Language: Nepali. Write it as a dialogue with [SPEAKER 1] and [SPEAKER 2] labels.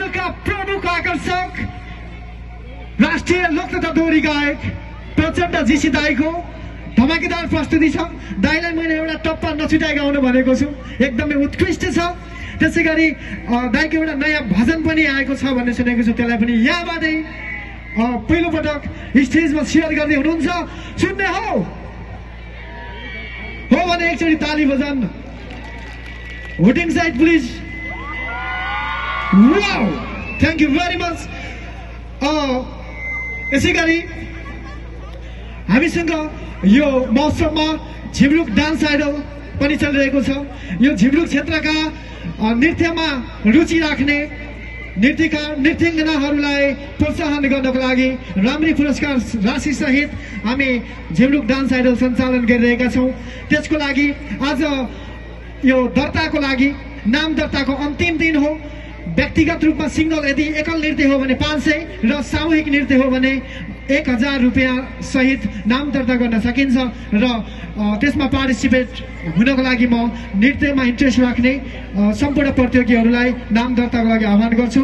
[SPEAKER 1] नेपालका प्रमुख आकर्षक राष्ट्रिय लोकतन्त्र दोहोरी गायक प्रचण्ड जीसी दाईको धमाकेदार प्रस्तुति छ। दाईलाई मैले एउटा टप्पा नछुटाइ गाउनु भनेको छु, एकदमै उत्कृष्ट छ। त्यसै गरी दाईको एउटा नयाँ भजन पनि आएको छ भन्ने सुनेको छु, त्यसलाई पनि यहाँबाटै पहिलो पटक स्टेजमा सेयर गर्दै हुनुहुन्छ। सुन्ने हो भने एकचोटि ताली बजाउन। Voting side please. Wow, thank you very much. यसै गरी हामीसँग यो महोत्सवमा झिमरुक डान्स आइडल पनि चलिरहेको छ। यो झिमरुक क्षेत्रका नृत्यमा रुचि राख्ने नृत्याङ्गनाहरूलाई प्रोत्साहन गर्नको लागि राम्री पुरस्कार राशि सहित हामी झिमरुक डान्स आइडल सञ्चालन गरिरहेका छौँ। त्यसको लागि आज यो दर्ताको लागि नाम दर्ताको अन्तिम दिन हो। व्यक्तिगत रूपमा सिंगल यदि एकल नृत्य हो भने 500 र सामूहिक नृत्य हो भने 1000 रुपियाँ सहित नाम दर्ता गर्न सकिन्छ। र त्यसमा पार्टिसिपेट हुनको लागि म नृत्यमा इन्ट्रेस्ट राख्ने सम्पूर्ण प्रतियोगीहरूलाई नाम दर्ताको लागि आह्वान गर्छु।